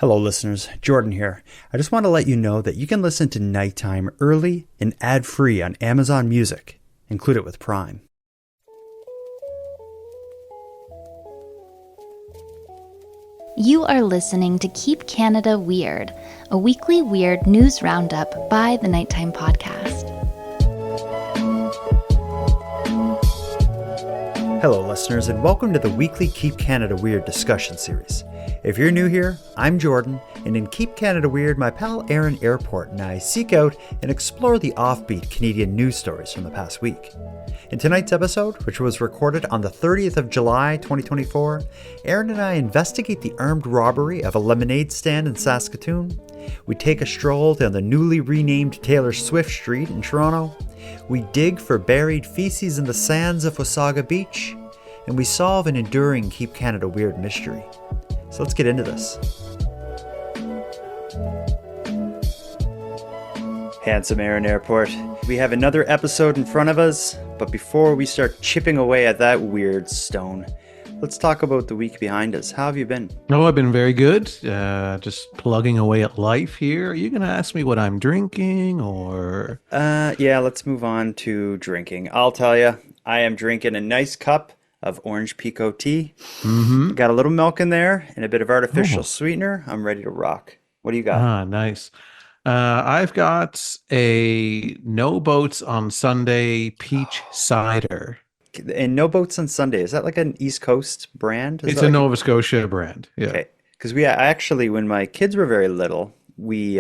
Hello, listeners. Jordan here. I just want to let you know that you can listen to Nighttime early and ad-free on Amazon Music. Include it with Prime. You are listening to Keep Canada Weird, a weekly weird news roundup by the Nighttime Podcast. Hello, listeners, and welcome to the weekly Keep Canada Weird discussion series. If you're new here, I'm Jordan, and in Keep Canada Weird, my pal Aaron Airport and I seek out and explore the offbeat Canadian news stories from the past week. In tonight's episode, which was recorded on the 30th of July 2024, Aaron and I investigate the armed robbery of a lemonade stand in Saskatoon. We take a stroll down the newly renamed Taylor Swift Street in Toronto. We dig for buried feces in the sands of Wasaga Beach. And we solve an enduring Keep Canada Weird mystery. So let's get into this. Handsome Aaron Airport. We have another episode in front of us, but before we start chipping away at that weird stone, let's talk about the week behind us. How have you been? Oh, I've been very good. Just plugging away at life here. Are you going to ask me what I'm drinking or? Yeah, let's move on to drinking. I'll tell you, I am drinking a nice cup of orange pico tea. Got a little milk in there and a bit of artificial sweetener. I'm ready to rock. What do you got? Ah, nice. I've got a No Boats on Sunday peach cider. And No Boats on Sunday, is that like an East Coast brand? It's a Nova Scotia brand. Yeah. Okay. Because we actually, when my kids were very little, we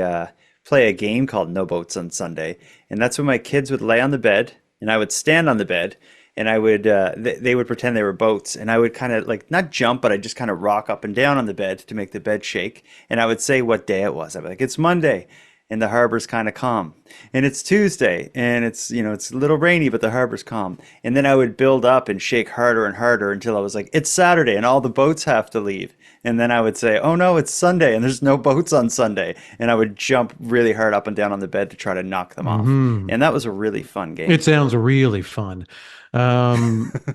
play a game called No Boats on Sunday. And that's when my kids would lay on the bed and I would stand on the bed. And I would, they would pretend they were boats, and I would kind of like not jump, but I just kind of rock up and down on the bed to make the bed shake. And I would say what day it was. I'd be like, "It's Monday, and the harbor's kind of calm, and it's Tuesday, and it's it's a little rainy, but the harbor's calm." And then I would build up and shake harder and harder until I was like, "It's Saturday, and all the boats have to leave." And then I would say, "Oh no, it's Sunday, and there's no boats on Sunday." And I would jump really hard up and down on the bed to try to knock them off. And that was a really fun game. It sounds really fun.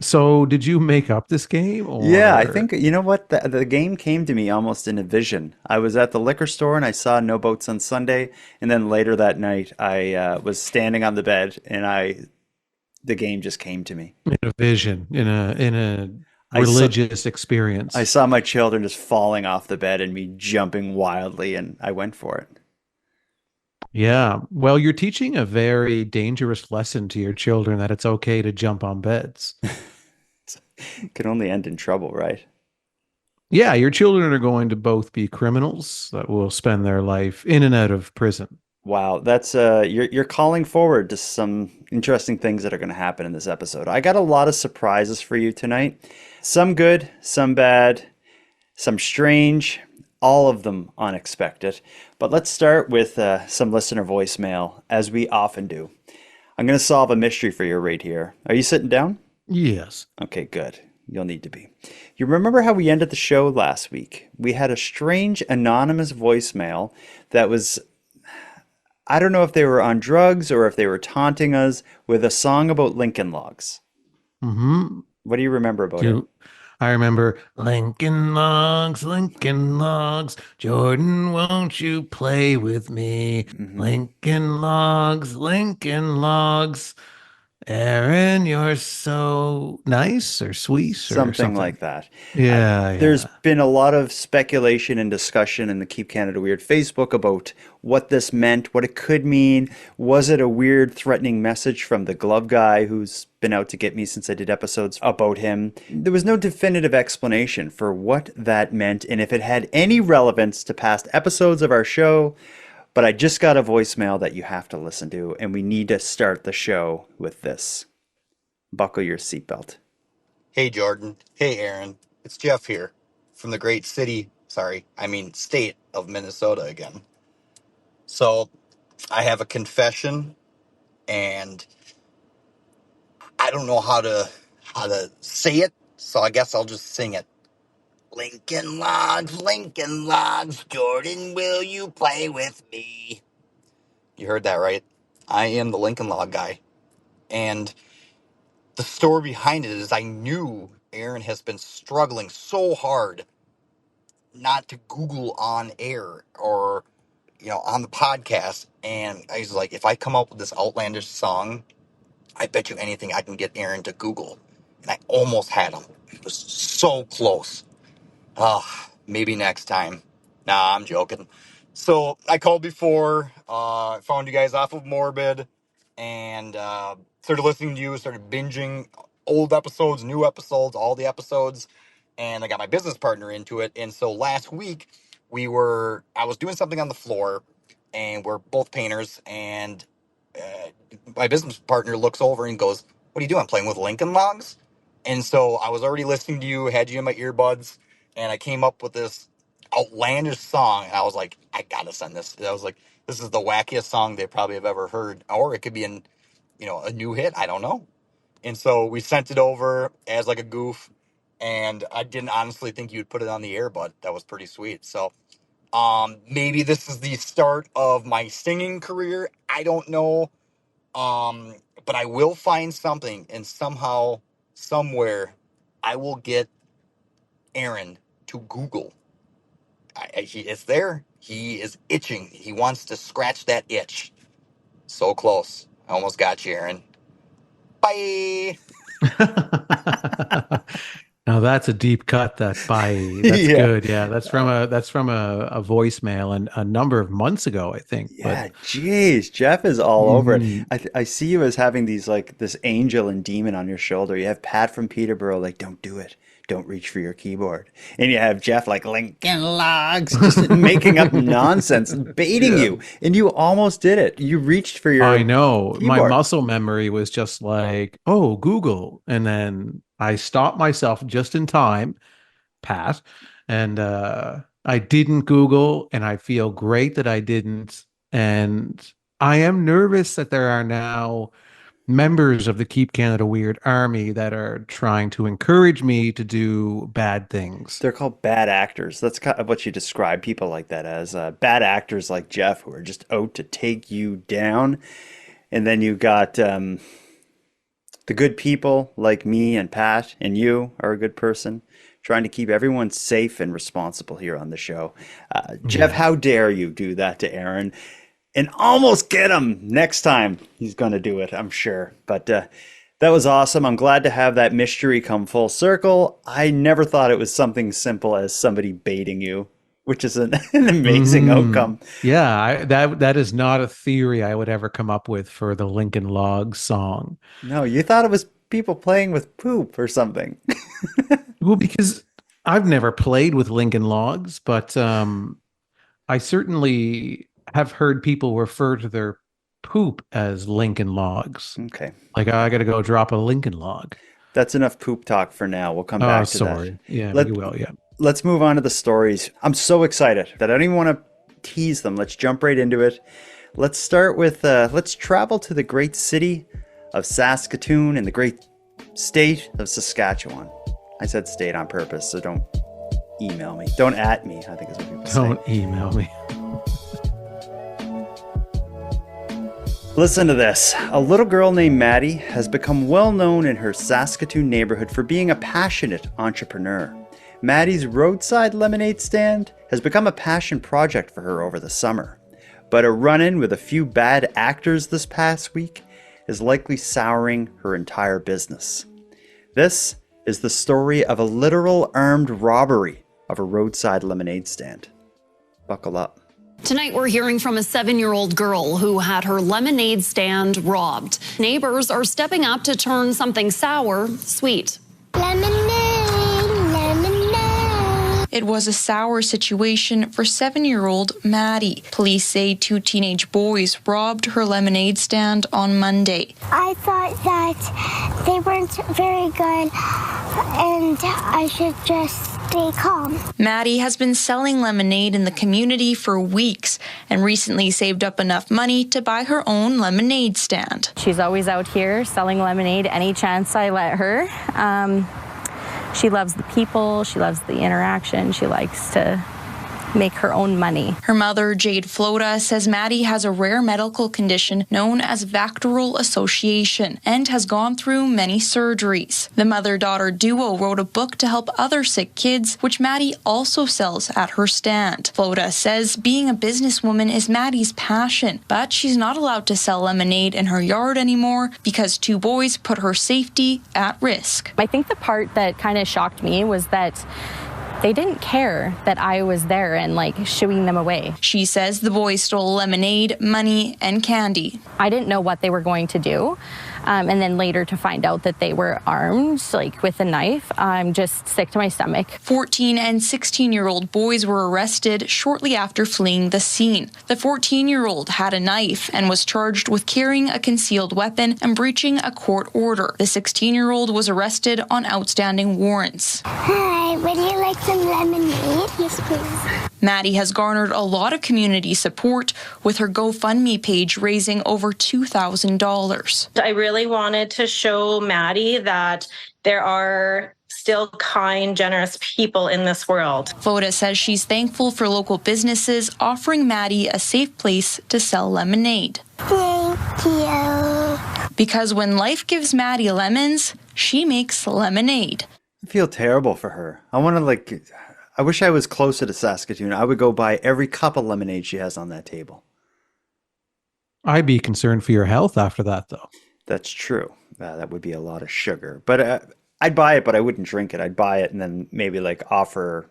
So did you make up this game or? Yeah, I think, you know what? The game came to me almost in a vision. I was at the liquor store and I saw No Boats on Sunday. And then later that night, I was standing on the bed and the game just came to me. In a vision, in a religious experience. I saw my children just falling off the bed and me jumping wildly, and I went for it. Yeah. Well, you're teaching a very dangerous lesson to your children that it's okay to jump on beds. It could only end in trouble, right? Yeah, your children are going to both be criminals that will spend their life in and out of prison. Wow, that's you're calling forward to some interesting things that are going to happen in this episode. I got a lot of surprises for you tonight. Some good, some bad, some strange, all of them unexpected. But let's start with some listener voicemail, as we often do. I'm going to solve a mystery for you right here. Are you sitting down? Yes. Okay, good. You'll need to be. You remember how we ended the show last week? We had a strange anonymous voicemail that was, I don't know if they were on drugs or if they were taunting us with a song about Lincoln Logs. Mm-hmm. What do you remember about it? I remember Lincoln Logs, Jordan, won't you play with me? Lincoln Logs, Aaron, you're so nice or sweet or Something like that. Yeah, There's been a lot of speculation and discussion in the Keep Canada Weird Facebook about what this meant, what it could mean. Was it a weird, threatening message from the glove guy who's been out to get me since I did episodes about him? There was no definitive explanation for what that meant and if it had any relevance to past episodes of our show. But I just got a voicemail that you have to listen to, and we need to start the show with this. Buckle your seatbelt. Hey, Jordan. Hey, Aaron. It's Jeff here from the great state of Minnesota again. So I have a confession, and I don't know how to say it, so I guess I'll just sing it. Lincoln Logs, Jordan, will you play with me? You heard that right. I am the Lincoln Log guy. And the story behind it is I knew Aaron has been struggling so hard not to Google on air or, on the podcast. And I was like, if I come up with this outlandish song, I bet you anything I can get Aaron to Google. And I almost had him. It was so close. Maybe next time. Nah, I'm joking. So I called before, found you guys off of Morbid, and started listening to you, started binging old episodes, new episodes, all the episodes, and I got my business partner into it. And so last week, I was doing something on the floor, and we're both painters, and my business partner looks over and goes, "What are you doing? Playing with Lincoln Logs?" And so I was already listening to you, had you in my earbuds, and I came up with this outlandish song. And I was like, I gotta send this. I was like, this is the wackiest song they probably have ever heard, or it could be a new hit. I don't know. And so we sent it over as like a goof, and I didn't honestly think you'd put it on the air, but that was pretty sweet. So maybe this is the start of my singing career. I don't know. But I will find something, and somehow, somewhere, I will get Aaron to Google. It's there. He is itching. He wants to scratch that itch. So close. I almost got you, Aaron. Bye. Now that's a deep cut. That's Yeah. good. Yeah, that's from a voicemail and a number of months ago, I think. Yeah, geez, Jeff is all over it. Mhm. I see you as having these like this angel and demon on your shoulder. You have Pat from Peterborough like, don't do it. Don't reach for your keyboard. And you have Jeff like Lincoln Logs just making up nonsense and baiting Yeah. you. And you almost did it. You reached for I your know. My keyboard. muscle memory was just like, oh, Google. And then I stopped myself just in time, Pat, and I didn't Google, and I feel great that I didn't. And I am nervous that there are now members of the Keep Canada Weird Army that are trying to encourage me to do bad things. They're called bad actors. That's kind of what you describe people like that as. Bad actors like Jeff who are just out to take you down. And then you got the good people like me and Pat, and you are a good person, trying to keep everyone safe and responsible here on the show. Jeff, Yeah. how dare you do that to Aaron and almost get him next time? He's going to do it, I'm sure. But that was awesome. I'm glad to have that mystery come full circle. I never thought it was something simple as somebody baiting you, which is an amazing Mhm. outcome. Yeah, that is not a theory I would ever come up with for the Lincoln Logs song. No, you thought it was people playing with poop or something. Well, because I've never played with Lincoln Logs, but I certainly have heard people refer to their poop as Lincoln Logs. Okay. Like, I got to go drop a Lincoln Log. That's enough poop talk for now. We'll come Oh, back to that. sorry. Yeah, Let you will. Yeah. let's move on to the stories. I'm so excited that I don't even want to tease them. Let's jump right into it. Let's start with let's travel to the great city of Saskatoon and the great state of Saskatchewan. I said state on purpose, so don't email me. Don't at me, I think is what people say. Don't email me. Listen to this. A little girl named Maddie has become well known in her Saskatoon neighborhood for being a passionate entrepreneur. Maddie's roadside lemonade stand has become a passion project for her over the summer. But a run-in with a few bad actors this past week is likely souring her entire business. This is the story of a literal armed robbery of a roadside lemonade stand. Buckle up. Tonight, we're hearing from a 7-year-old girl who had her lemonade stand robbed. Neighbors are stepping up to turn something sour sweet. Lemonade, lemonade. It was a sour situation for 7-year-old Maddie. Police say 2 teenage boys robbed her lemonade stand on Monday. I thought that they weren't very good and I should just stay calm. Maddie has been selling lemonade in the community for weeks and recently saved up enough money to buy her own lemonade stand. She's always out here selling lemonade any chance I let her. She loves the people, she loves the interaction, she likes to make her own money. Her mother, Jade Flota, says Maddie has a rare medical condition known as Vactoral Association and has gone through many surgeries. The mother-daughter duo wrote a book to help other sick kids, which Maddie also sells at her stand. Flota says being a businesswoman is Maddie's passion, but she's not allowed to sell lemonade in her yard anymore because 2 boys put her safety at risk. I think the part that kind of shocked me was that they didn't care that I was there and like shooing them away. She says the boys stole lemonade, money, and candy. I didn't know what they were going to do. And then later to find out that they were armed, like with a knife, I'm just sick to my stomach. 14 and 16-year-old boys were arrested shortly after fleeing the scene. The 14-year-old had a knife and was charged with carrying a concealed weapon and breaching a court order. The 16-year-old was arrested on outstanding warrants. Hi, would you like some lemonade? Yes, please. Maddie has garnered a lot of community support, with her GoFundMe page raising over $2,000. I really wanted to show Maddie that there are still kind, generous people in this world. Flota says she's thankful for local businesses offering Maddie a safe place to sell lemonade. Thank you. Because when life gives Maddie lemons, she makes lemonade. I feel terrible for her. I wish I was closer to Saskatoon. I would go buy every cup of lemonade she has on that table. I'd be concerned for your health after that, though. That's true. That would be a lot of sugar. But I'd buy it, but I wouldn't drink it. I'd buy it and then maybe like offer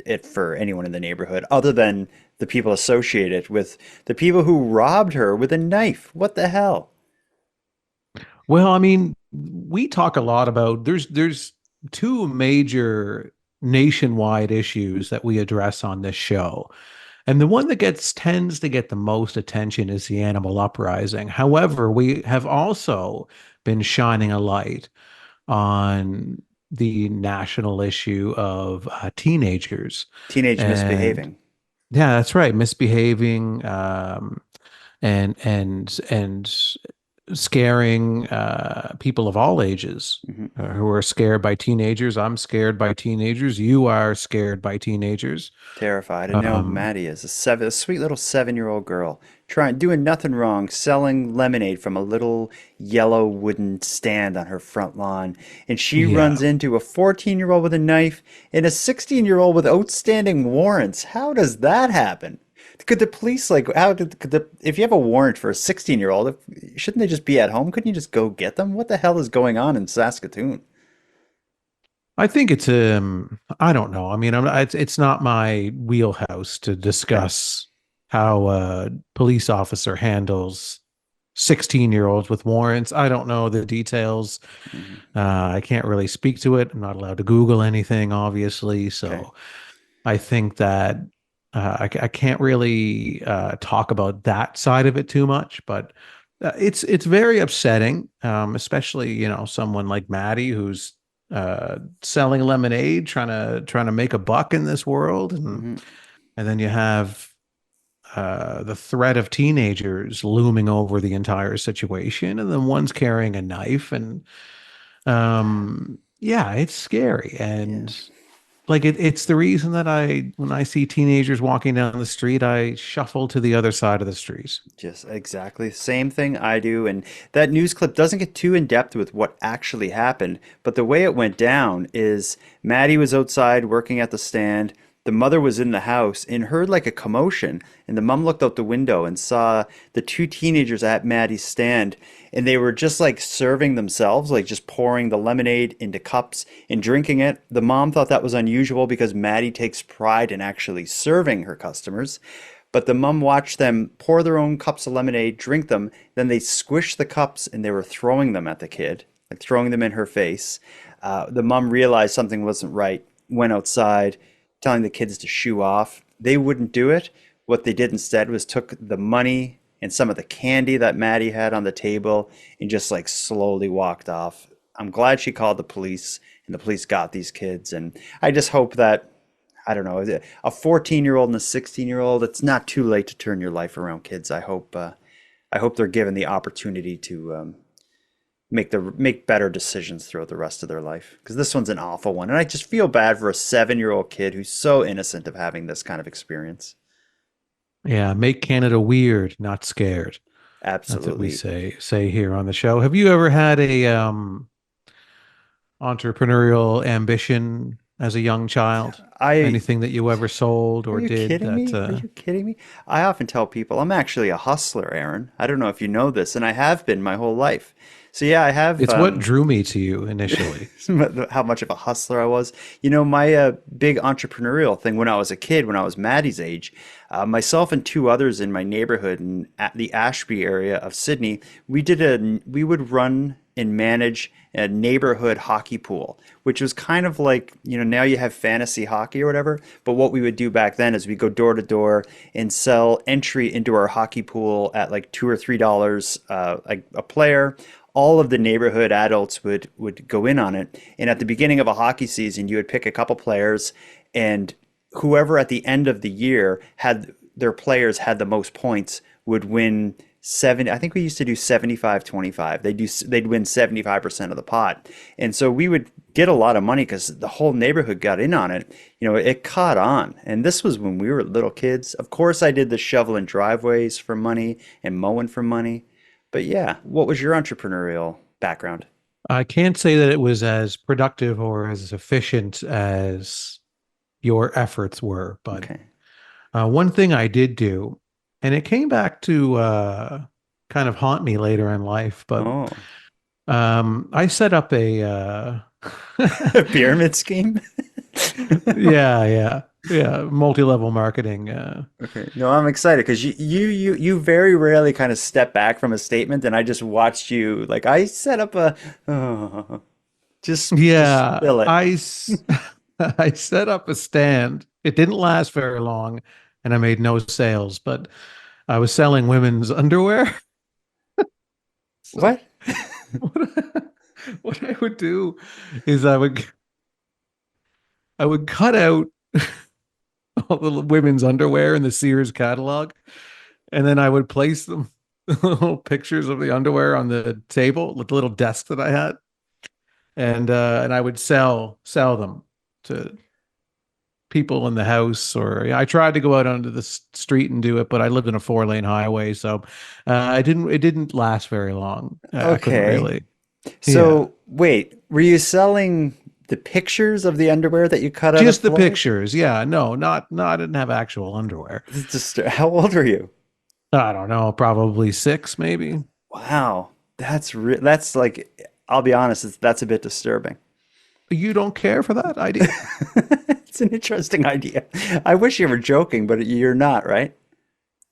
it for anyone in the neighborhood other than the people associated with the people who robbed her with a knife. What the hell? Well, I mean, we talk a lot about there's 2 major nationwide issues that we address on this show. And the one that tends to get the most attention is the animal uprising. However, we have also been shining a light on the national issue of teenagers. Teenage misbehaving. Yeah, that's right. Misbehaving and scaring people of all ages who are scared by teenagers. I'm scared by teenagers. You are scared by teenagers. Terrified. And now Maddie is a sweet little 7-year-old girl doing nothing wrong, selling lemonade from a little yellow wooden stand on her front lawn. And she runs into a 14-year-old with a knife and a 16-year-old with outstanding warrants. How does that happen? Could the police if you have a warrant for a 16-year-old, shouldn't they just be at home? Couldn't you just go get them? What the hell is going on in Saskatoon? I think it's I don't know. I mean, it's not my wheelhouse to discuss how a police officer handles 16-year-olds with warrants. I don't know the details. I can't really speak to it. I'm not allowed to Google anything, obviously. So I think that I can't really talk about that side of it too much, but it's very upsetting, especially someone like Maddie who's selling lemonade, trying to make a buck in this world, and then you have the threat of teenagers looming over the entire situation, and then one's carrying a knife, and it's scary. And like it's the reason that when I see teenagers walking down the street, I shuffle to the other side of the street. Just exactly the same thing I do. And that news clip doesn't get too in depth with what actually happened, but the way it went down is Maddie was outside working at the stand. The mother was in the house and heard like a commotion, and the mom looked out the window and saw the 2 teenagers at Maddie's stand, and they were just like serving themselves, like just pouring the lemonade into cups and drinking it. The mom thought that was unusual because Maddie takes pride in actually serving her customers. But the mom watched them pour their own cups of lemonade, drink them, then they squished the cups and they were throwing them at the kid, like throwing them in her face. The mom realized something wasn't right, went outside, telling the kids to shoo off. They wouldn't do it. What they did instead was took the money and some of the candy that Maddie had on the table and just like slowly walked off. I'm glad she called the police and the police got these kids. And I just hope that, I don't know, a 14-year-old and a 16-year-old, it's not too late to turn your life around, kids. I hope they're given the opportunity to make better decisions throughout the rest of their life. Because this one's an awful one, and I just feel bad for a 7-year-old kid who's so innocent of having this kind of experience. Yeah, make Canada weird, not scared. That's what we Absolutely. say here on the show. Have you ever had a entrepreneurial ambition as a young child? I Anything that you ever sold Are or you did kidding that me? Are you kidding me? I often tell people I'm actually a hustler, Aaron. I don't know if you know this, and I have been my whole life. So yeah, I have it's what drew me to you initially. how much of a hustler I was. My big entrepreneurial thing when I was a kid, when I was Maddie's age, myself and two others in my neighborhood in at the Ashby area of Sydney, we would run and manage a neighborhood hockey pool, which was kind of like, now you have fantasy hockey or whatever. But what we would do back then is we go door to door and sell entry into our hockey pool at like $2 or $3 like a player. All of the neighborhood adults would go in on it. And at the beginning of a hockey season, you would pick a couple players, and whoever at the end of the year had their players had the most points would win 70. I think we used to do 75-25. They'd win 75% of the pot. And so we would get a lot of money because the whole neighborhood got in on it. It caught on. And this was when we were little kids. Of course, I did the shoveling driveways for money and mowing for money. But yeah, what was your entrepreneurial background? I can't say that it was as productive or as efficient as your efforts were, but Okay. one thing I did do, and it came back to kind of haunt me later in life, but Oh, I set up a a pyramid scheme? yeah, multi-level marketing. Okay. No, I'm excited because you very rarely kind of step back from a statement, and I just watched you like I set up a just Yeah, spill it. I set up a stand. It didn't last very long, and I made no sales, but I was selling women's underwear. So What? what what I would do is I would cut out all the women's underwear in the Sears catalog, and then I would place them little pictures of the underwear on the table, the little desk that I had, and I would sell them to people in the house. Or I tried to go out onto the street and do it, but I lived in a 4-lane highway, so it didn't last very long. I couldn't Okay. really. Yeah, So wait, were you selling the pictures of the underwear that you cut out of just the clothes? pictures. Yeah, no, not I didn't have actual underwear. This is how old are you? I don't know, probably 6 maybe. Wow, that's like I'll be honest, that's a bit disturbing. You don't care for that idea? It's an interesting idea. I wish you were joking, but you're not, right?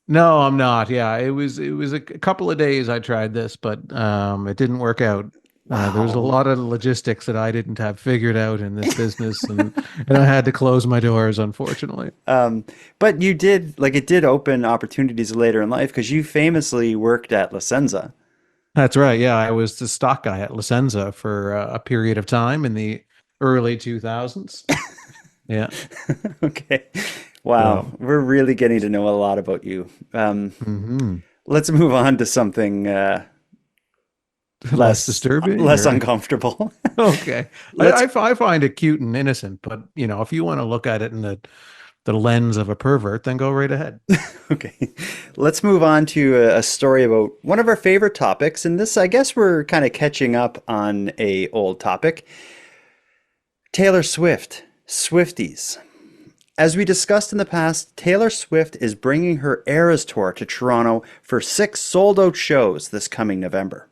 No, I'm not. Yeah, it was a couple of days I tried this, but it didn't work out. There was a Wow. lot of logistics that I didn't have figured out in this business, and I had to close my doors, unfortunately. But you did like it did open opportunities later in life because you famously worked at La Senza. That's right. Yeah, I was the stock guy at La Senza for a period of time in the early 2000s. Yeah. Okay. Wow. So, We're really getting to know a lot about you. mhm. Let's move on to something Less less disturbing, less or uncomfortable. okay. Let's I find it cute and innocent, but if you want to look at it in the lens of a pervert, then go right ahead. okay. Let's move on to a story about one of our favorite topics, and this I guess we're kind of catching up on a old topic. Taylor Swift, Swifties. As we discussed in the past, Taylor Swift is bringing her Eras Tour to Toronto for 6 sold-out shows this coming November.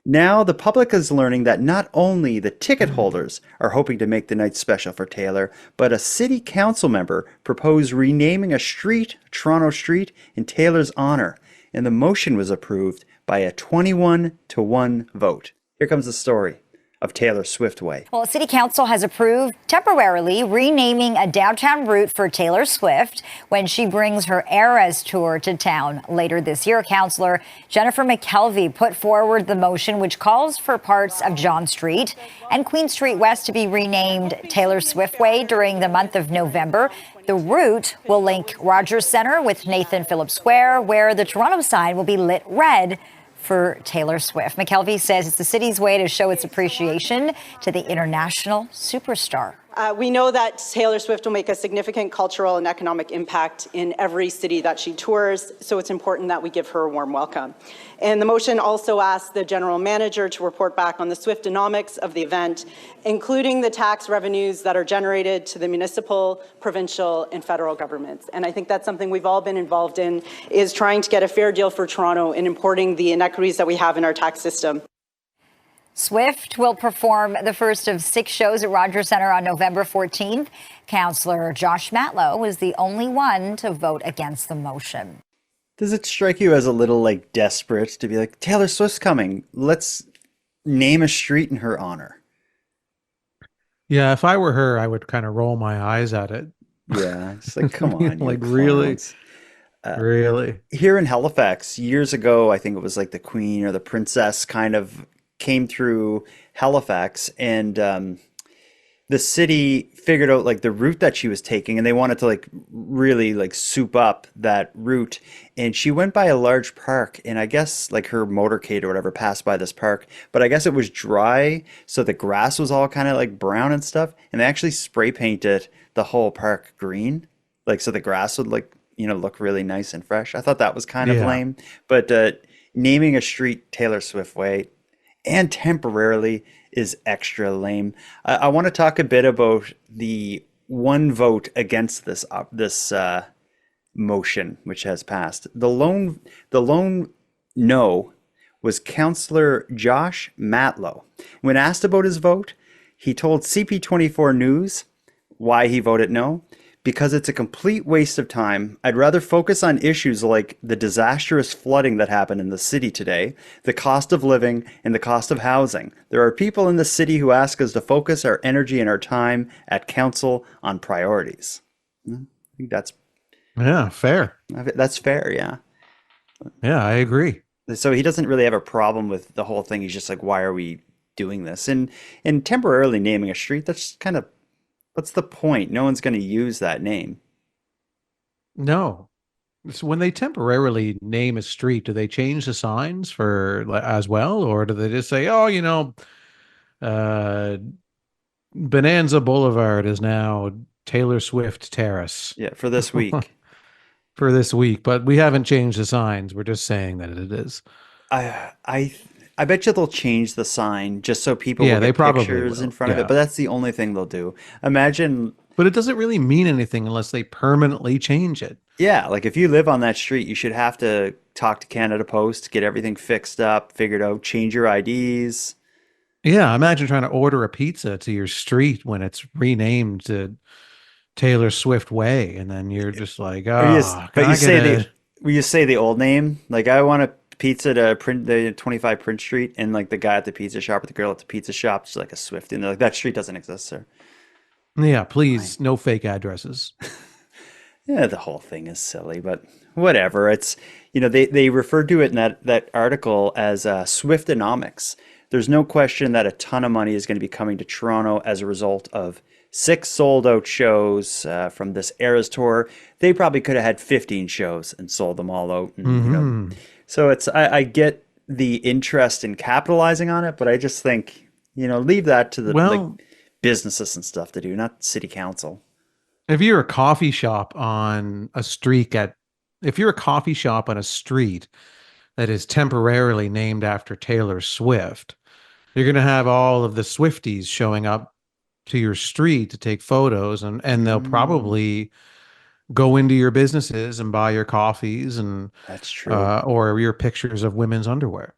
Now, the public is learning that not only the ticket holders are hoping to make the night special for Taylor, but a city council member proposed renaming a street, Toronto street, in Taylor's honor, and the motion was approved by a 21-1 vote. Here comes the story of Taylor Swift Way. Well, City Council has approved temporarily renaming a downtown route for Taylor Swift when she brings her Eras Tour to town later this year. Councillor Jennifer McKelvey put forward the motion, which calls for parts of John Street and Queen Street West to be renamed Taylor Swift Way during the month of November. The route will link Rogers Centre with Nathan Phillips Square, where the Toronto sign will be lit red for Taylor Swift. McKelvey says it's the city's way to show its appreciation to the international superstar. We know that Taylor Swift will make a significant cultural and economic impact in every city that she tours, so it's important that we give her a warm welcome. And the motion also asks the general manager to report back on the Swiftonomics of the event, including the tax revenues that are generated to the municipal, provincial, and federal governments. And I think that's something we've all been involved in, is trying to get a fair deal for Toronto in importing the inequities that we have in our tax system. Swift will perform the first of 6 shows at Rogers Centre on November 14th. Councillor Josh Matlow was the only one to vote against the motion. Does it strike you as a little like desperate to be like, Taylor Swift's coming, let's name a street in her honor? Yeah, if I were her, I would kind of roll my eyes at it. Yeah, it's like, come on, like you really, clowns. really. Here in Halifax, years ago, I think it was like the Queen or the Princess kind of came through Halifax, and the city figured out like the route that she was taking, and they wanted to like really like soup up that route. And she went by a large park, and I guess like her motorcade or whatever passed by this park, but I guess it was dry, so the grass was all kind of like brown and stuff, and they actually spray painted the whole park green, like so the grass would like, you know, look really nice and fresh. I thought that was kind of lame, but naming a street Taylor Swift way and temporarily is extra lame. I want to talk a bit about the one vote against this motion, which has passed. The lone no was Councillor Josh Matlow. When asked about his vote, he told CP24 News why he voted no. Because it's a complete waste of time. I'd rather focus on issues like the disastrous flooding that happened in the city today, the cost of living, and the cost of housing. There are people in the city who ask us to focus our energy and our time at council on priorities. I think that's fair. That's fair, yeah. Yeah, I agree. So he doesn't really have a problem with the whole thing. He's just like, why are we doing this? And temporarily naming a street, that's kind of, what's the point? No one's going to use that name. No. So when they temporarily name a street, do they change the signs for as well? Or do they just say, oh, you know, Bonanza Boulevard is now Taylor Swift Terrace. Yeah, for this week. For this week. But we haven't changed the signs. We're just saying that it is. I bet you they'll change the sign just so people will they get probably pictures will. in front of it. But that's the only thing they'll do. Imagine. But it doesn't really mean anything unless they permanently change it. Yeah, like if you live on that street, you should have to talk to Canada Post, get everything fixed up, figured out, change your IDs. Yeah, imagine trying to order a pizza to your street when it's renamed to Taylor Swift Way, and then you're just like, oh, you say the old name, like I want a pizza to the 25 Prince Street, and like the guy at the pizza shop or the girl at the pizza shop, she's like a Swift, and they're like, that street doesn't exist, sir. Yeah, please, no fake addresses. Yeah, the whole thing is silly, but whatever. It's, you know, they referred to it in that article as Swiftonomics. There's no question that a ton of money is going to be coming to Toronto as a result of 6 sold out shows from this Eras tour. They probably could have had 15 shows and sold them all out. And, you know, so it's I get the interest in capitalizing on it, but I just think, you know, leave that to the like, businesses and stuff to do, not city council. If you're a coffee shop on a street that is temporarily named after Taylor Swift, you're going to have all of the Swifties showing up to your street to take photos, and they'll probably go into your businesses and buy your coffees and that's true, or your pictures of women's underwear.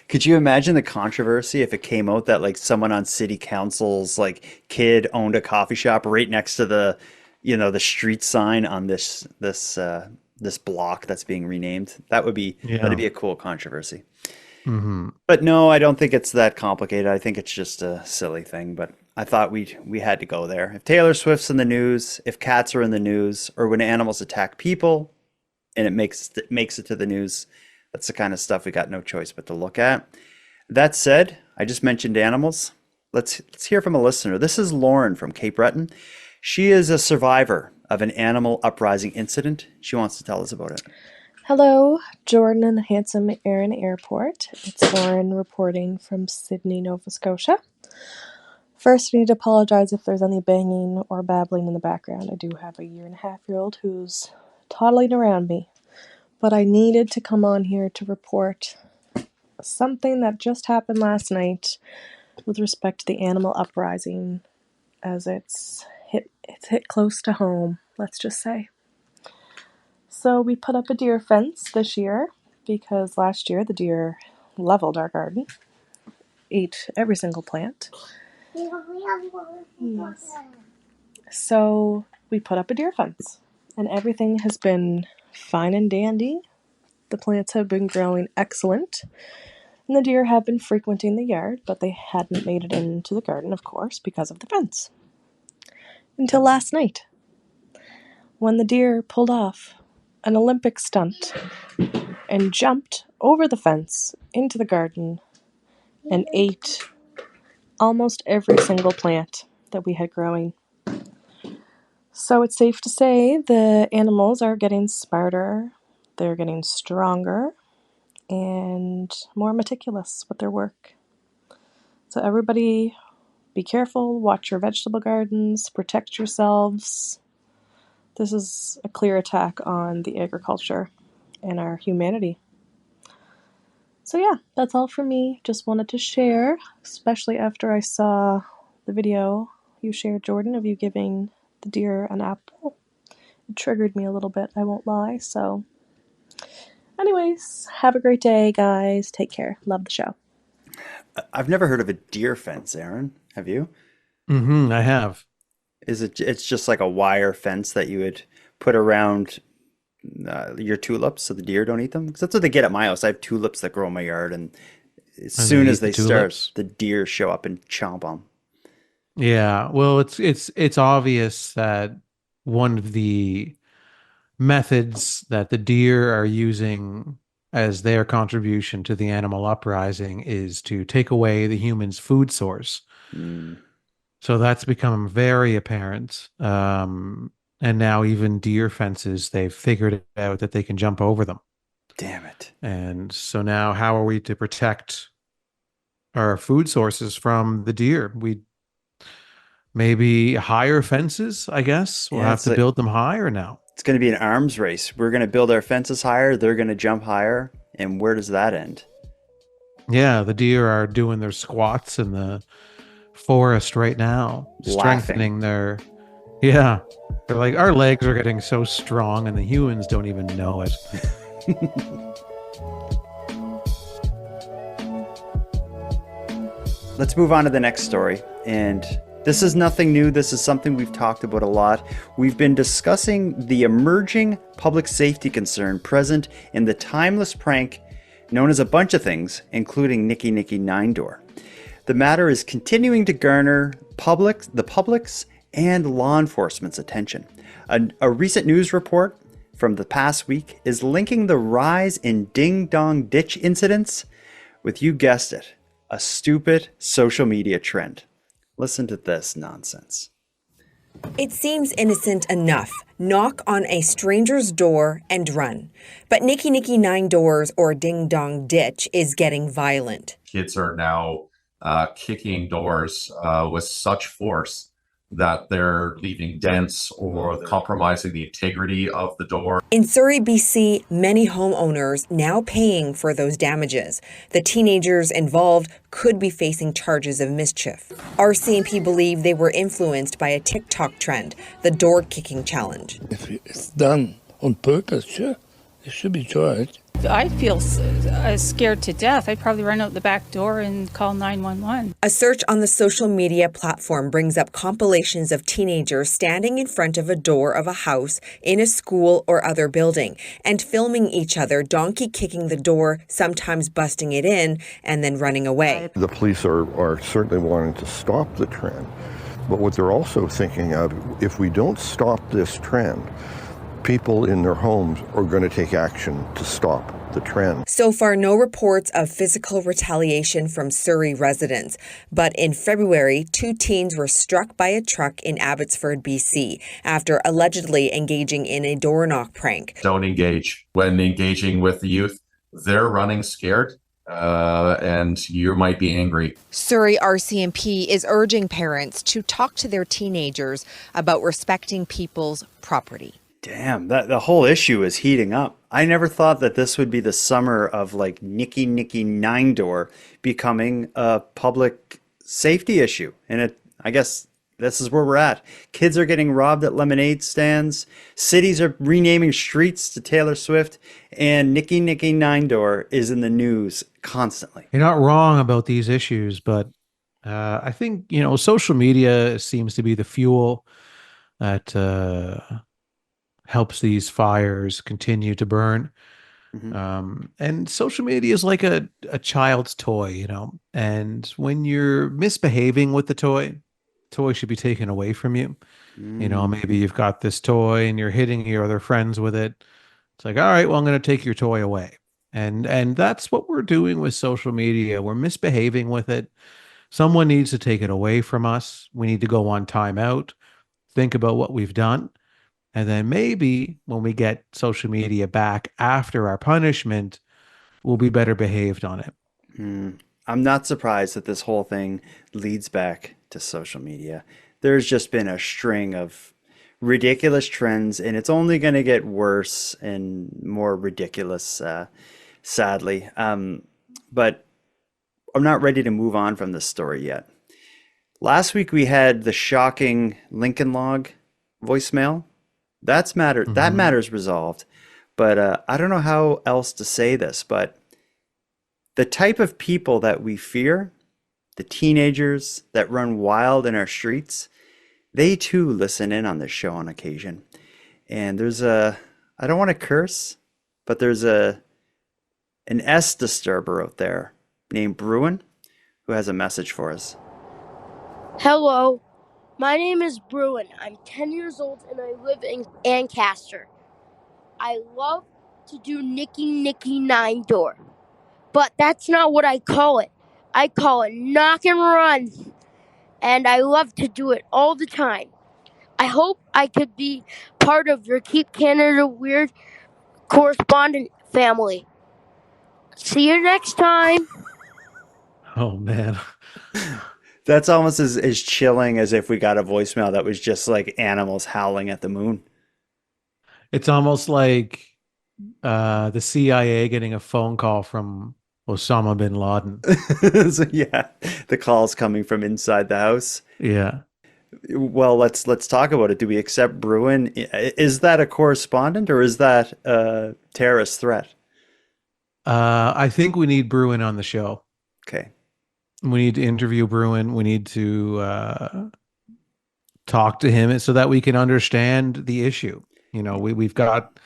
Could you imagine the controversy if it came out that like someone on city council's like kid owned a coffee shop right next to the, you know, the street sign on this block that's being renamed? That'd be a cool controversy. But no, I don't think it's that complicated. I think it's just a silly thing, but I thought we had to go there. If Taylor Swift's in the news, if cats are in the news, or when animals attack people and it makes it to the news, that's the kind of stuff we got no choice but to look at. That said, I just mentioned animals. Let's hear from a listener. This is Lauren from Cape Breton. She is a survivor of an animal uprising incident. She wants to tell us about it. Hello, Jordan and the handsome Aaron Airport. It's Lauren reporting from Sydney, Nova Scotia. First, I need to apologize if there's any banging or babbling in the background. I do have a 1.5-year-old who's toddling around me. But I needed to come on here to report something that just happened last night with respect to the animal uprising, as it's hit close to home, let's just say. So we put up a deer fence this year because last year the deer leveled our garden, ate every single plant. Yes. So we put up a deer fence, and everything has been fine and dandy. The plants have been growing excellent, and the deer have been frequenting the yard, but they hadn't made it into the garden, of course, because of the fence. Until last night, when the deer pulled off an Olympic stunt and jumped over the fence into the garden and ate almost every single plant that we had growing. So it's safe to say the animals are getting smarter, they're getting stronger, and more meticulous with their work. So everybody, be careful, watch your vegetable gardens, protect yourselves. This is a clear attack on the agriculture and our humanity. So yeah, that's all for me. Just wanted to share, especially after I saw the video you shared, Jordan, of you giving the deer an apple. It triggered me a little bit, I won't lie. So anyways, have a great day, guys. Take care. Love the show. I've never heard of a deer fence, Aaron. Have you? I have. It's just like a wire fence that you would put around your tulips so the deer don't eat them? Because that's what they get at my house. I have tulips that grow in my yard, and as soon as they start, the deer show up and chomp them. Yeah, well, it's obvious that one of the methods that the deer are using as their contribution to the animal uprising is to take away the human's food source. So that's become very apparent. And now even deer fences, they've figured out that they can jump over them. Damn it. And so now how are we to protect our food sources from the deer? We maybe higher fences, I guess. We'll have to build them higher now. It's going to be an arms race. We're going to build our fences higher. They're going to jump higher. And where does that end? Yeah, the deer are doing their squats in the forest right now, strengthening their... Yeah. They're like, our legs are getting so strong and the humans don't even know it. Let's move on to the next story. And this is nothing new. This is something we've talked about a lot. We've been discussing the emerging public safety concern present in the timeless prank known as a bunch of things, including Nicky 9-door. The matter is continuing to garner the public's and law enforcement's attention. A recent news report from the past week is linking the rise in ding-dong ditch incidents with, you guessed it, a stupid social media trend. Listen to this nonsense. It seems innocent enough. Knock on a stranger's door and run. But Nicky 9-doors or ding-dong ditch is getting violent. Kids are now kicking doors with such force that they're leaving dents or compromising the integrity of the door. In Surrey, BC, many homeowners now paying for those damages. The teenagers involved could be facing charges of mischief. RCMP believe they were influenced by a TikTok trend, the door kicking challenge. If it's done on purpose, sure, they should be charged. I feel scared to death. I'd probably run out the back door and call 911. A search on the social media platform brings up compilations of teenagers standing in front of a door of a house, in a school or other building, and filming each other donkey kicking the door, sometimes busting it in, and then running away. The police are certainly wanting to stop the trend, but what they're also thinking of, if we don't stop this trend, people in their homes are going to take action to stop the trend. So far, no reports of physical retaliation from Surrey residents. But in February, 2 teens were struck by a truck in Abbotsford, BC, after allegedly engaging in a door knock prank. Don't engage. When engaging with the youth, they're running scared, and you might be angry. Surrey RCMP is urging parents to talk to their teenagers about respecting people's property. Damn, that the whole issue is heating up. I never thought that this would be the summer of like Nicky 9 door becoming a public safety issue. And I guess this is where we're at. Kids are getting robbed at lemonade stands. Cities are renaming streets to Taylor Swift. And Nicky 9 door is in the news constantly. You're not wrong about these issues, but I think, social media seems to be the fuel that helps these fires continue to burn. And social media is like a child's toy, and when you're misbehaving with the toy should be taken away from you. Maybe you've got this toy and you're hitting your other friends with it. It's like, all right, well, I'm going to take your toy away. And that's what we're doing with social media. We're misbehaving with it. Someone needs to take it away from us. We need to go on timeout, think about what we've done. And then maybe when we get social media back after our punishment, we'll be better behaved on it. I'm not surprised that this whole thing leads back to social media. There's just been a string of ridiculous trends, and it's only going to get worse and more ridiculous, sadly. But I'm not ready to move on from this story yet. Last week we had the shocking Lincoln Log voicemail. That matter's resolved. But I don't know how else to say this, but the type of people that we fear, the teenagers that run wild in our streets, they too listen in on this show on occasion. And I don't want to curse, but there's an S disturber out there named Bruin who has a message for us. Hello. My name is Bruin. I'm 10 years old and I live in Ancaster. I love to do Nicky 9 door, but that's not what I call it. I call it knock and run, and I love to do it all the time. I hope I could be part of your Keep Canada Weird correspondent family. See you next time. Oh, man. That's almost as chilling as if we got a voicemail that was just like animals howling at the moon. It's almost like the CIA getting a phone call from Osama bin Laden. So, yeah, the call's coming from inside the house. Yeah. Well, let's talk about it. Do we accept Bruin? Is that a correspondent or is that a terrorist threat? I think we need Bruin on the show. Okay. We need to interview Bruin. We need to talk to him so that we can understand the issue. We've got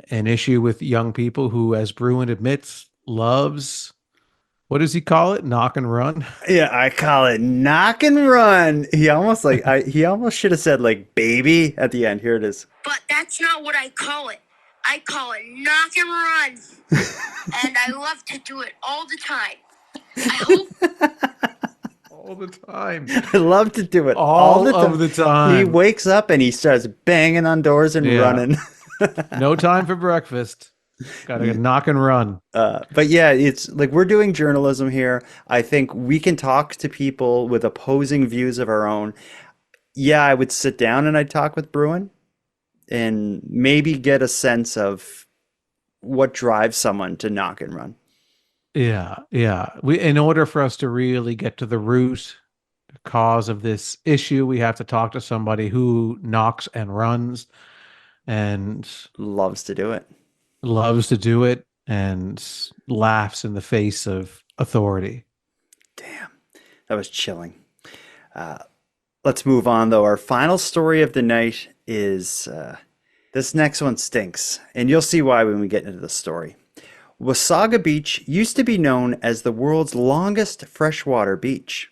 an issue with young people who, as Bruin admits, loves, what does he call it? Knock and run? Yeah, I call it knock and run. He almost should have said like baby at the end. Here it is. But that's not what I call it. I call it knock and run. And I love to do it all the time. I hope all the time. I love to do it all the time. Of the time. He wakes up and he starts banging on doors and running. No time for breakfast. Got to knock and run. But yeah, it's like we're doing journalism here. I think we can talk to people with opposing views of our own. Yeah, I would sit down and I'd talk with Bruin and maybe get a sense of what drives someone to knock and run. Yeah. In order for us to really get to the root cause of this issue, we have to talk to somebody who knocks and runs and loves to do it and laughs in the face of authority. Damn, that was chilling. Let's move on, though. Our final story of the night is this next one stinks, and you'll see why when we get into the story. Wasaga Beach used to be known as the world's longest freshwater beach.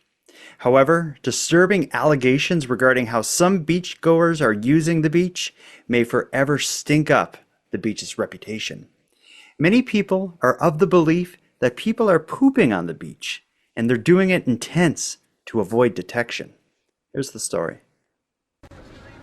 However, disturbing allegations regarding how some beachgoers are using the beach may forever stink up the beach's reputation. Many people are of the belief that people are pooping on the beach, and they're doing it in tents to avoid detection. Here's the story.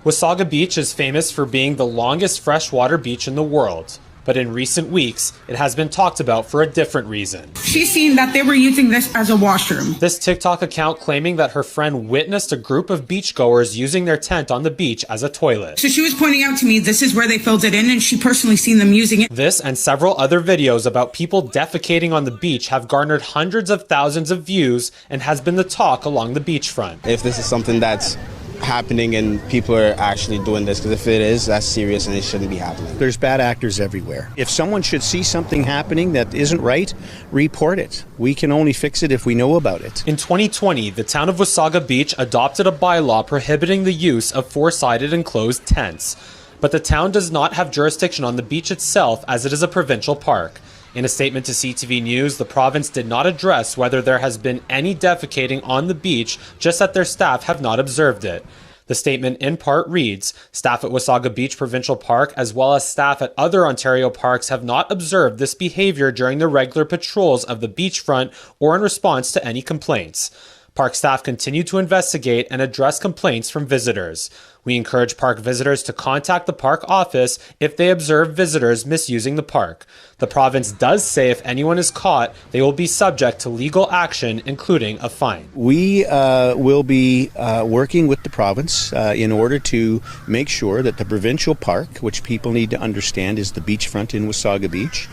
Wasaga Beach is famous for being the longest freshwater beach in the world, but in recent weeks, it has been talked about for a different reason. She's seen that they were using this as a washroom. This TikTok account claiming that her friend witnessed a group of beachgoers using their tent on the beach as a toilet. So she was pointing out to me, this is where they filled it in, and she personally seen them using it. This and several other videos about people defecating on the beach have garnered hundreds of thousands of views and has been the talk along the beachfront. If this is something that's happening and people are actually doing this, because if it is, that's serious and it shouldn't be happening. There's bad actors everywhere. If someone should see something happening that isn't right, report it. We can only fix it if we know about it. In 2020, the town of Wasaga Beach adopted a bylaw prohibiting the use of four-sided enclosed tents. But the town does not have jurisdiction on the beach itself as it is a provincial park. In a statement to CTV News, the province did not address whether there has been any defecating on the beach, just that their staff have not observed it. The statement in part reads, staff at Wasaga Beach Provincial Park as well as staff at other Ontario parks have not observed this behavior during the regular patrols of the beachfront or in response to any complaints. Park staff continue to investigate and address complaints from visitors. We encourage park visitors to contact the park office if they observe visitors misusing the park. The province does say if anyone is caught, they will be subject to legal action, including a fine. We will be working with the province in order to make sure that the provincial park, which people need to understand is the beachfront in Wasaga Beach,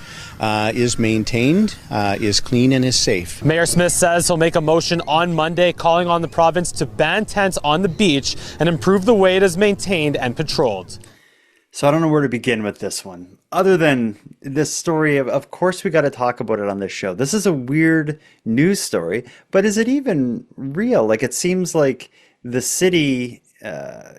is maintained, is clean and is safe. Mayor Smith says he'll make a motion on Monday calling on the province to ban tents on the beach and improve the way it is maintained and patrolled. So I don't know where to begin with this one. Other than this story, of course we got to talk about it on this show. This is a weird news story, but is it even real? Like, it seems like the city,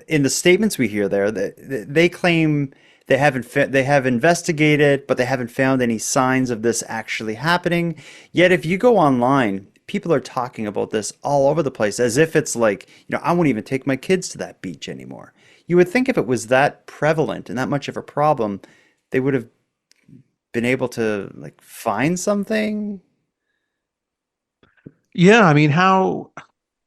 in the statements we hear there, they claim they have investigated, but they haven't found any signs of this actually happening. Yet if you go online, people are talking about this all over the place as if it's like, I won't even take my kids to that beach anymore. You would think if it was that prevalent and that much of a problem, they would have been able to find something. Yeah, I mean, how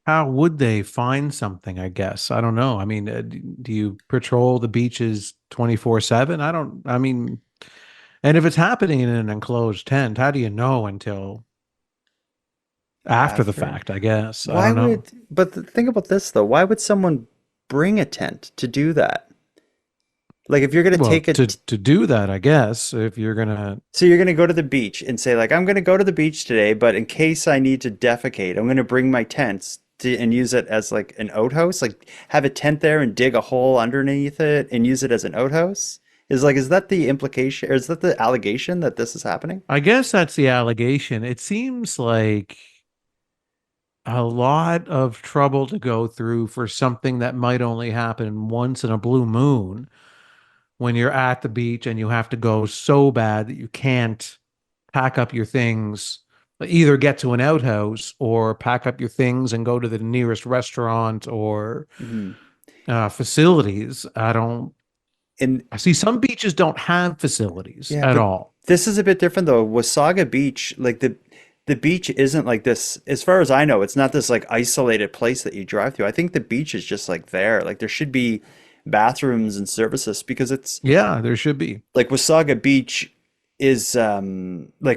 would they find something, I guess? I don't know. I mean, do you patrol the beaches 24/7? And if it's happening in an enclosed tent, how do you know until after the fact, I guess? I don't know. But think about this, though. Why would someone bring a tent to do that? Like, if you're going to take it to do that, I guess, if you're going to. So you're going to go to the beach and say, I'm going to go to the beach today, but in case I need to defecate, I'm going to bring my tents and use it as an outhouse, have a tent there and dig a hole underneath it and use it as an outhouse. Is that the implication, or is that the allegation that this is happening? I guess that's the allegation. It seems like a lot of trouble to go through for something that might only happen once in a blue moon, when you're at the beach and you have to go so bad that you can't pack up your things, either get to an outhouse or pack up your things and go to the nearest restaurant or facilities. I see some beaches don't have facilities at all. This is a bit different, though. Wasaga Beach, the beach isn't like this, as far as I know. It's not this isolated place that you drive through. I think the beach is just there. There should be bathrooms and services, because it's there should be. Wasaga Beach is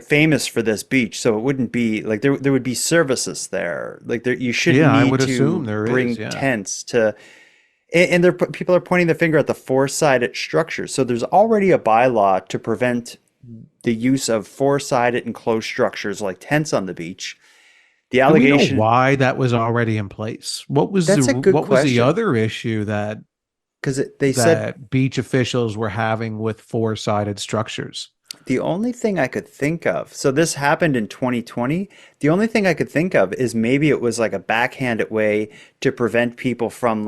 famous for this beach, so it wouldn't be there would be services there. You shouldn't need I would to assume there bring is, tents to. And people are pointing the finger at the four-sided structures. So there's already a bylaw to prevent the use of four-sided enclosed structures like tents on the beach. The allegation. Do we know why that was already in place? What was That's a good what was the question. other issue that? Because they said beach officials were having with four-sided structures. The only thing I could think of, so this happened in 2020. The only thing I could think of is maybe it was a backhanded way to prevent people from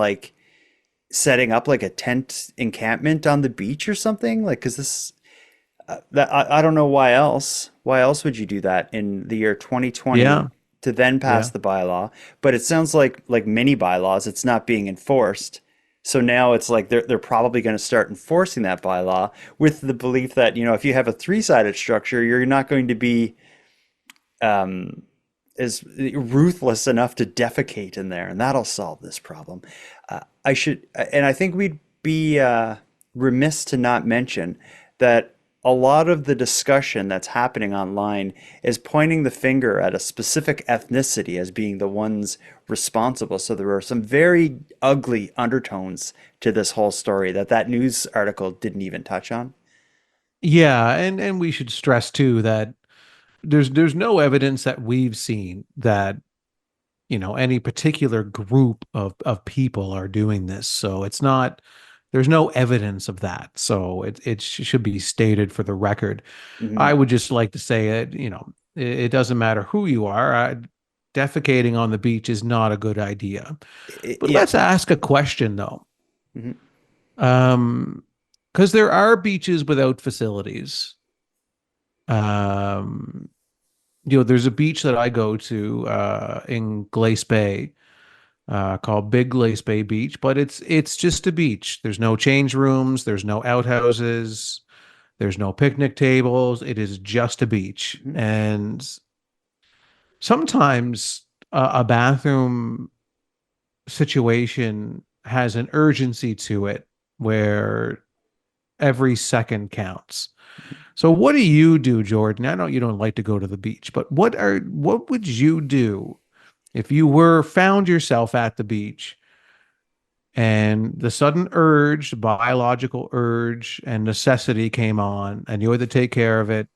setting up a tent encampment on the beach or something. Because this, I don't know why else. Why else would you do that in the year 2020? Yeah. to then pass Yeah. the bylaw. But it sounds like many bylaws, it's not being enforced. So now it's like they're probably going to start enforcing that bylaw with the belief that, if you have a three-sided structure, you're not going to be is ruthless enough to defecate in there, and that'll solve this problem. I think we'd be remiss to not mention that a lot of the discussion that's happening online is pointing the finger at a specific ethnicity as being the ones responsible. So there are some very ugly undertones to this whole story that news article didn't even touch on. Yeah, and we should stress too that there's no evidence that we've seen that any particular group of people are doing this. So it's not there's no evidence of that. So it should be stated for the record. I Mhm. would just like to say that it doesn't matter who you are. Defecating on the beach is not a good idea. But Yeah. let's ask a question though. Mhm. Because there are beaches without facilities. Um, there's a beach that I go to in Glace Bay called Big Glace Bay Beach, but it's just a beach. There's no change rooms, there's no outhouses, there's no picnic tables. It is just a beach. Mhm. And sometimes a bathroom situation has an urgency to it where every second counts. So what do you do, Jordan? I know you don't like to go to the beach, but what would you do if you were found yourself at the beach and the sudden urge, the biological urge and necessity came on and you had to take care of it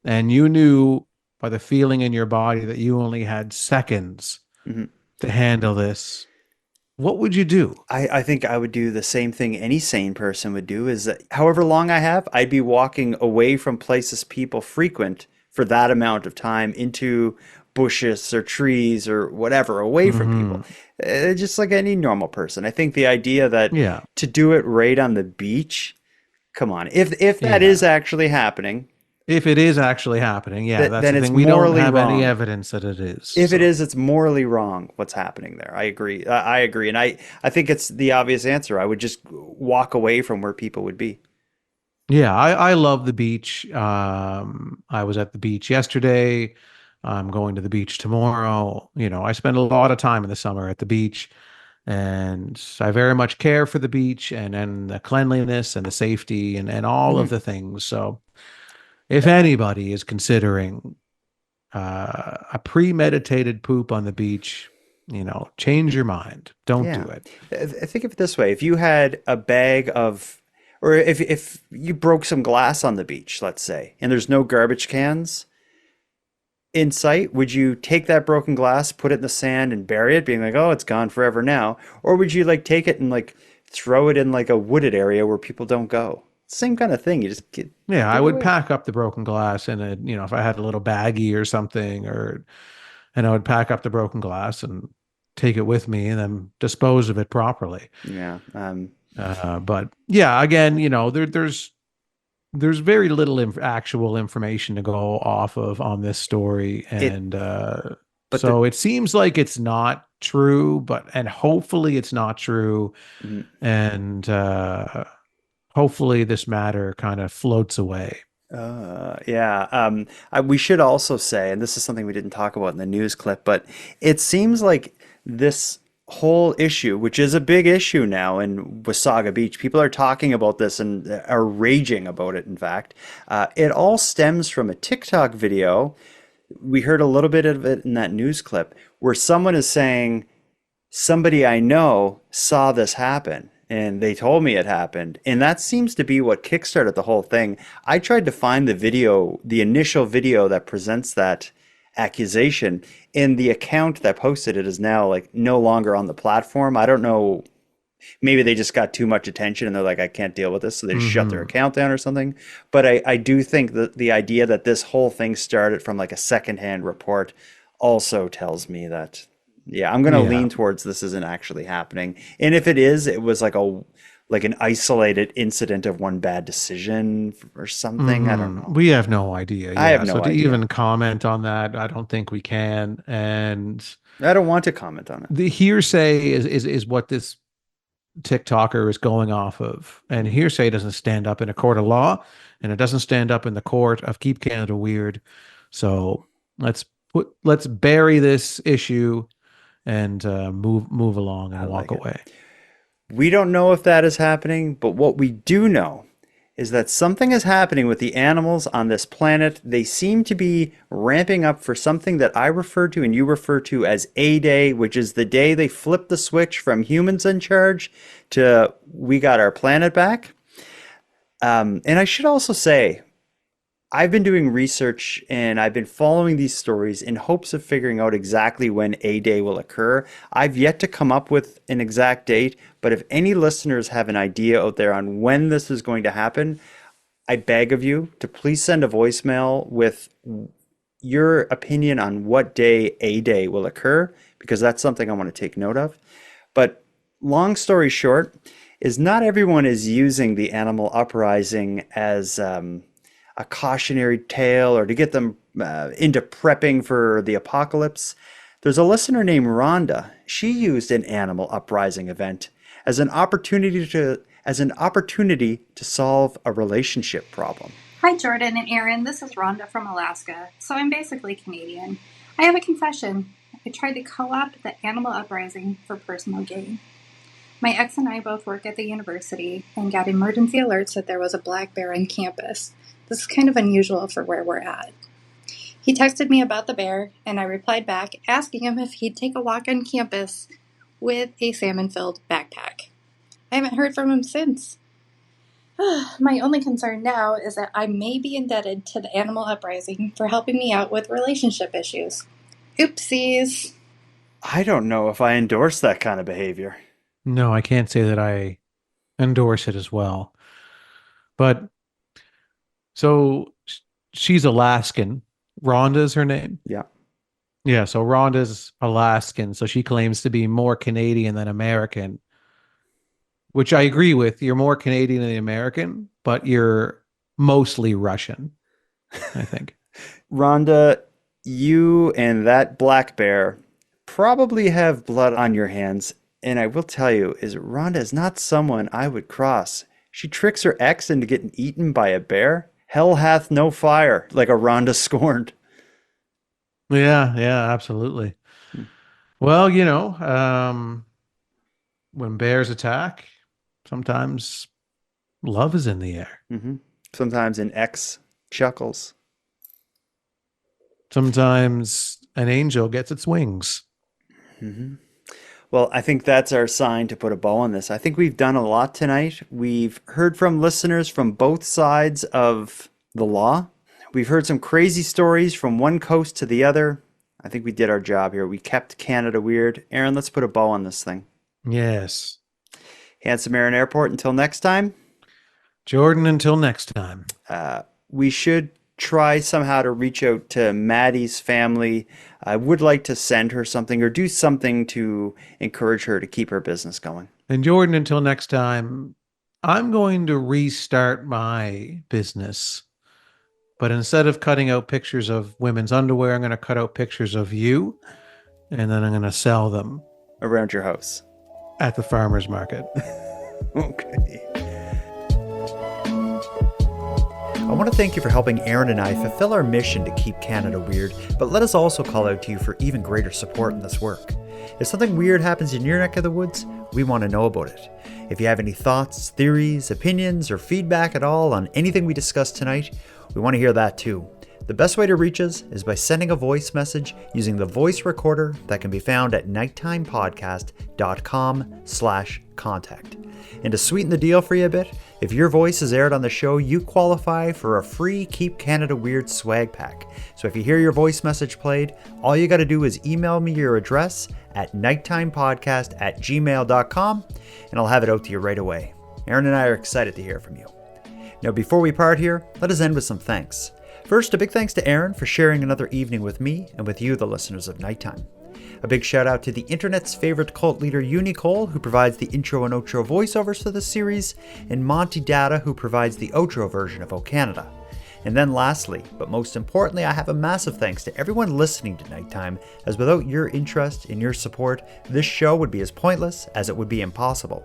and you knew by the feeling in your body that you only had seconds Mhm. to handle this? What would you do? I think I would do the same thing any sane person would do is that however long I have, I'd be walking away from places people frequent for that amount of time into bushes or trees or whatever, away from people. Mhm. Just like any normal person. I think the idea that Yeah. to do it right on the beach, come on. If that Yeah. is actually happening, If it is actually happening, yeah, that's then the it's thing. We don't morally have any wrong. evidence that it is. If it So, is, it's morally wrong what's happening there. I agree. I agree. And I think it's the obvious answer. I would just walk away from where people would be. yeah, I love the beach. I was at the beach yesterday. I'm going to the beach tomorrow. I spend a lot of time in the summer at the beach, and I very much care for the beach and the cleanliness and the safety and all of Mhm. the things. So, if anybody is considering a premeditated poop on the beach, change your mind. Don't do Yeah. it. Think of it this way. If you had a bag of, or if you broke some glass on the beach, let's say, and there's no garbage cans in sight, would you take that broken glass, put it in the sand and bury it, being like, oh, it's gone forever now? Or would you like take it and like throw it in like a wooded area where people don't go? Same kind of thing. You just Yeah, I give it would away. pack up the broken glass and if I had a little baggie or something, and I would pack up the broken glass and take it with me and then dispose of it properly. Yeah. But yeah, again, there's very little actual information to go off of on this story, and but so it seems like it's not true, and hopefully it's not true, Mhm. and hopefully this matter kind of floats away. Yeah. We should also say, and this is something we didn't talk about in the news clip, but it seems like this whole issue, which is a big issue now in Wasaga Beach, people are talking about this and are raging about it, in fact. It all stems from a TikTok video. We heard a little bit of it in that news clip where someone is saying, somebody I know saw this happen and they told me it happened. And that seems to be what kickstarted the whole thing. I tried to find the video, the initial video that presents that accusation, and the account that posted it is now like no longer on the platform. I don't know. Maybe they just got too much attention and they're like, I can't deal with this. So they just shut their Mhm. account down or something. But I do think that the idea that this whole thing started from like a secondhand report also tells me that, yeah, I'm going to Yeah. lean towards this isn't actually happening. And if it is, it was like like an isolated incident of one bad decision or something. I don't know. We have no idea. I have no so to idea. even comment on that, I don't think we can. And I don't want to comment on it. the hearsay is what this TikToker is going off of. And hearsay doesn't stand up in a court of law, and it doesn't stand up in the court of Keep Canada Weird. So let's bury this issue and move along and walk away. We don't know if that is happening, but what we do know is that something is happening with the animals on this planet. They seem to be ramping up for something that I refer to and you refer to as A-Day, which is the day they flip the switch from humans in charge to we got our planet back. And I should also say, I've been doing research and I've been following these stories in hopes of figuring out exactly when A-Day will occur. I've yet to come up with an exact date, but if any listeners have an idea out there on when this is going to happen, I beg of you to please send a voicemail with your opinion on what day A-Day will occur, because that's something I want to take note of. But long story short is not everyone is using the animal uprising as a cautionary tale or to get them into prepping for the apocalypse. There's a listener named Rhonda. She used an animal uprising event as an opportunity to solve a relationship problem. Hi, Jordan and Aaron. This is Rhonda from Alaska. So I'm basically Canadian. I have a confession. I tried to co-opt the animal uprising for personal gain. My ex and I both work at the university and got emergency alerts that there was a black bear on campus. This is kind of unusual for where we're at. He texted me about the bear, and I replied back asking him if he'd take a walk on campus with a salmon-filled backpack. I haven't heard from him since. My only concern now is that I may be indebted to the animal uprising for helping me out with relationship issues. Oopsies. I don't know if I endorse that kind of behavior. No, I can't say that I endorse it as well. But so she's Alaskan. Rhonda's her name? Yeah. Yeah, so Rhonda's Alaskan, so she claims to be more Canadian than American, which I agree with. You're more Canadian than American, but you're mostly Russian, I think. Rhonda, you and that black bear probably have blood on your hands, and I will tell you, Rhonda is not someone I would cross. She tricks her ex into getting eaten by a bear. Hell hath no fire, like a Rhonda scorned. Yeah, absolutely. Well, when bears attack, sometimes love is in the air. Mm-hmm. Sometimes an ex chuckles. Sometimes an angel gets its wings. Mm-hmm. Well, I think that's our sign to put a bow on this. I think we've done a lot tonight. We've heard from listeners from both sides of the law. We've heard some crazy stories from one coast to the other. I think we did our job here. We kept Canada weird. Aaron, let's put a bow on this thing. Yes. Handsome Aaron Airport, until next time. Jordan, until next time. We should try somehow to reach out to Maddie's family. I would like to send her something or do something to encourage her to keep her business going. And Jordan, until next time, I'm going to restart my business. But instead of cutting out pictures of women's underwear, I'm going to cut out pictures of you, and then I'm going to sell them. Around your house. At the farmer's market. Okay. I want to thank you for helping Aaron and I fulfill our mission to keep Canada weird, but let us also call out to you for even greater support in this work. If something weird happens in your neck of the woods, we want to know about it. If you have any thoughts, theories, opinions, or feedback at all on anything we discussed tonight, we want to hear that too. The best way to reach us is by sending a voice message using the voice recorder that can be found at nighttimepodcast.com/contact. And to sweeten the deal for you a bit, if your voice is aired on the show, you qualify for a free Keep Canada Weird swag pack. So if you hear your voice message played, all you got to do is email me your address at nighttimepodcast@gmail.com, and I'll have it out to you right away. Aaron and I are excited to hear from you. Now, before we part here, let us end with some thanks. First, a big thanks to Aaron for sharing another evening with me and with you, the listeners of Nighttime. A big shout out to the internet's favorite cult leader Unicole, who provides the intro and outro voiceovers for this series, and Monty Data, who provides the outro version of O Canada. And then lastly, but most importantly, I have a massive thanks to everyone listening to Nighttime, as without your interest and your support, this show would be as pointless as it would be impossible.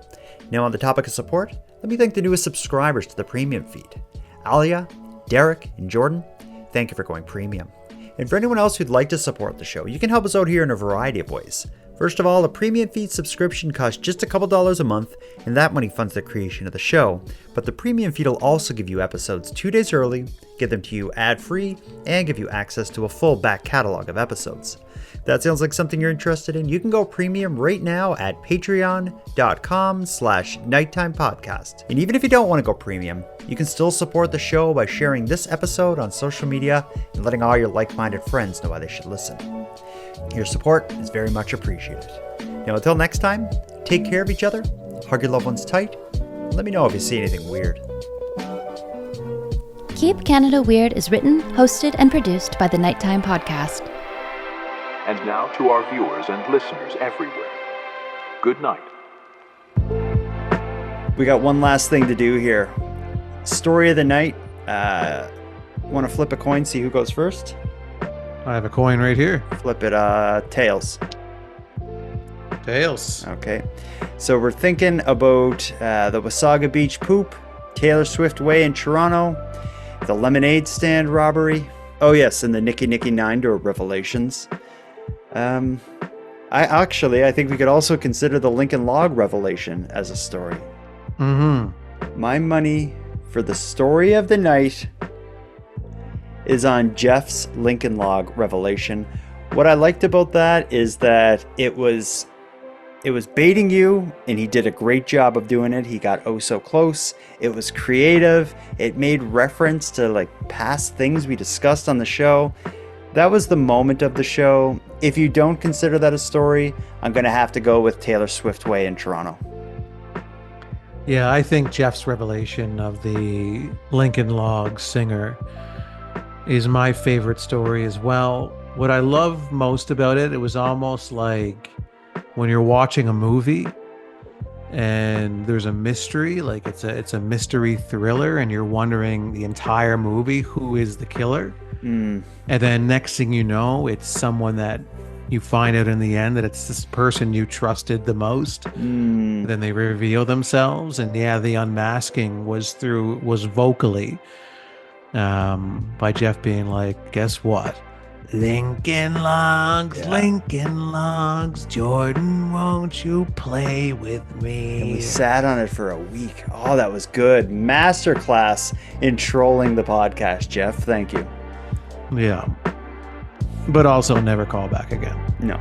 Now on the topic of support, let me thank the newest subscribers to the premium feed. Alia, Derek, and Jordan, thank you for going premium. And for anyone else who'd like to support the show, you can help us out here in a variety of ways. First of all, a premium feed subscription costs just a couple dollars a month, and that money funds the creation of the show. But the premium feed will also give you episodes 2 days early, get them to you ad-free, and give you access to a full back catalog of episodes. If that sounds like something you're interested in, you can go premium right now at patreon.com/nighttimepodcast. And even if you don't want to go premium, you can still support the show by sharing this episode on social media and letting all your like-minded friends know why they should listen. Your support is very much appreciated. Now until next time, take care of each other, hug your loved ones tight, and let me know if you see anything weird. Keep Canada Weird is written, hosted, and produced by the Nighttime Podcast. And now to our viewers and listeners everywhere. Good night. We got one last thing to do here. Story of the night. Want to flip a coin, see who goes first? I have a coin right here. Flip it, tails. Tails. Okay. So we're thinking about the Wasaga Beach poop, Taylor Swift Way in Toronto, the lemonade stand robbery. Oh yes, and the Nicky 9-door revelations. I think we could also consider the Lincoln Log revelation as a story. Mm-hmm. My money for the story of the night is on Jeff's Lincoln Log revelation. What I liked about that is that it was baiting you, and he did a great job of doing it. He got oh so close. It was creative. It made reference to like past things we discussed on the show. That was the moment of the show. If you don't consider that a story, I'm going to have to go with Taylor Swift Way in Toronto. Yeah, I think Jeff's revelation of the Lincoln Log singer is my favorite story as well. What I love most about it, it was almost like when you're watching a movie and there's a mystery, like it's a mystery thriller, and you're wondering the entire movie who is the killer. And then next thing you know, it's someone that you find out in the end that it's this person you trusted the most. Then they reveal themselves, and yeah, the unmasking was vocally by Jeff being like, guess what? Lincoln Logs, Lincoln Logs, Jordan, won't you play with me? And we sat on it for a week. Oh, that was good. Masterclass in trolling the podcast, Jeff. Thank you. Yeah. But also never call back again. No.